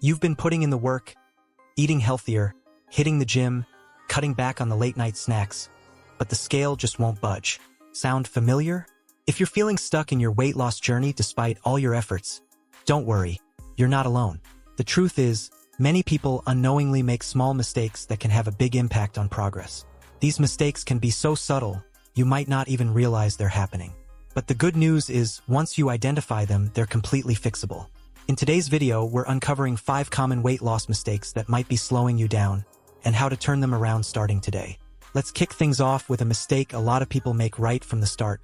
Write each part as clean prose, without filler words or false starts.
You've been putting in the work, eating healthier, hitting the gym, cutting back on the late-night snacks, but the scale just won't budge. Sound familiar? If you're feeling stuck in your weight loss journey despite all your efforts, don't worry, you're not alone. The truth is, many people unknowingly make small mistakes that can have a big impact on progress. These mistakes can be so subtle, you might not even realize they're happening. But the good news is, once you identify them, they're completely fixable. In today's video, we're uncovering 5 common weight loss mistakes that might be slowing you down, and how to turn them around starting today. Let's kick things off with a mistake a lot of people make right from the start: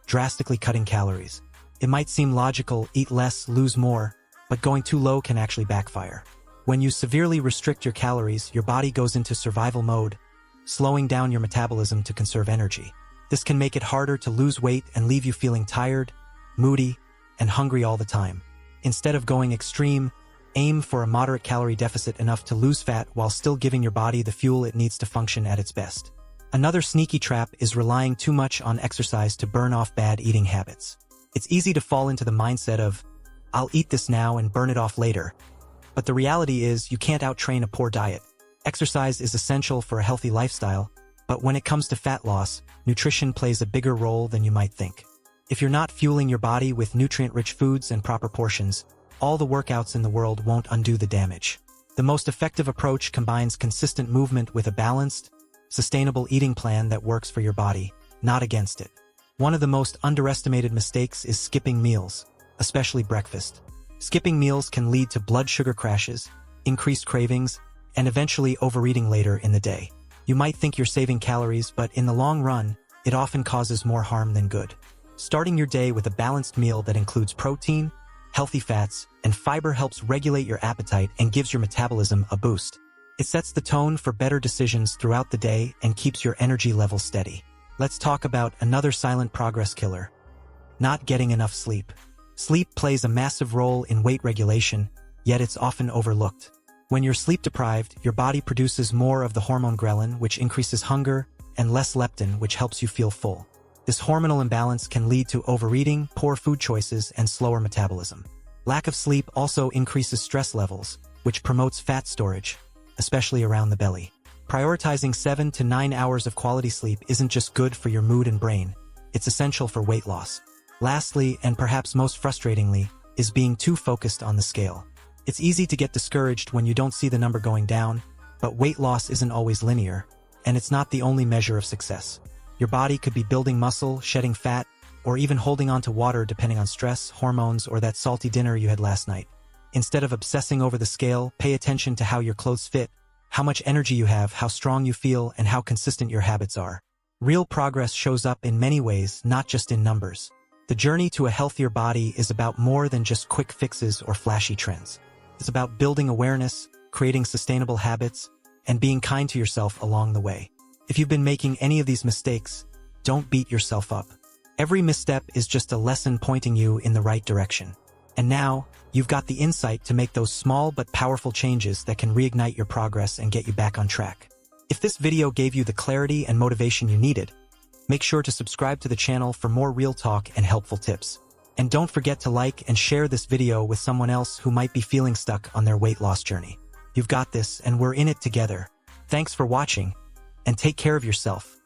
drastically cutting calories. It might seem logical, eat less, lose more, but going too low can actually backfire. When you severely restrict your calories, your body goes into survival mode, slowing down your metabolism to conserve energy. This can make it harder to lose weight and leave you feeling tired, moody, and hungry all the time. Instead of going extreme, aim for a moderate calorie deficit enough to lose fat while still giving your body the fuel it needs to function at its best. Another sneaky trap is relying too much on exercise to burn off bad eating habits. It's easy to fall into the mindset of, "I'll eat this now and burn it off later." But the reality is, you can't out-train a poor diet. Exercise is essential for a healthy lifestyle, but when it comes to fat loss, nutrition plays a bigger role than you might think. If you're not fueling your body with nutrient-rich foods and proper portions, all the workouts in the world won't undo the damage. The most effective approach combines consistent movement with a balanced, sustainable eating plan that works for your body, not against it. One of the most underestimated mistakes is skipping meals, especially breakfast. Skipping meals can lead to blood sugar crashes, increased cravings, and eventually overeating later in the day. You might think you're saving calories, but in the long run, it often causes more harm than good. Starting your day with a balanced meal that includes protein, healthy fats, and fiber helps regulate your appetite and gives your metabolism a boost. It sets the tone for better decisions throughout the day and keeps your energy levels steady. Let's talk about another silent progress killer: not getting enough sleep. Sleep plays a massive role in weight regulation, yet it's often overlooked. When you're sleep-deprived, your body produces more of the hormone ghrelin, which increases hunger, and less leptin, which helps you feel full. This hormonal imbalance can lead to overeating, poor food choices, and slower metabolism. Lack of sleep also increases stress levels, which promotes fat storage, especially around the belly. Prioritizing 7 to 9 hours of quality sleep isn't just good for your mood and brain, it's essential for weight loss. Lastly, and perhaps most frustratingly, is being too focused on the scale. It's easy to get discouraged when you don't see the number going down, but weight loss isn't always linear, and it's not the only measure of success. Your body could be building muscle, shedding fat, or even holding on to water depending on stress, hormones, or that salty dinner you had last night. Instead of obsessing over the scale, pay attention to how your clothes fit, how much energy you have, how strong you feel, and how consistent your habits are. Real progress shows up in many ways, not just in numbers. The journey to a healthier body is about more than just quick fixes or flashy trends. It's about building awareness, creating sustainable habits, and being kind to yourself along the way. If you've been making any of these mistakes, don't beat yourself up. Every misstep is just a lesson pointing you in the right direction. And now, you've got the insight to make those small but powerful changes that can reignite your progress and get you back on track. If this video gave you the clarity and motivation you needed, make sure to subscribe to the channel for more real talk and helpful tips. And don't forget to like and share this video with someone else who might be feeling stuck on their weight loss journey. You've got this, and we're in it together. Thanks for watching, and take care of yourself.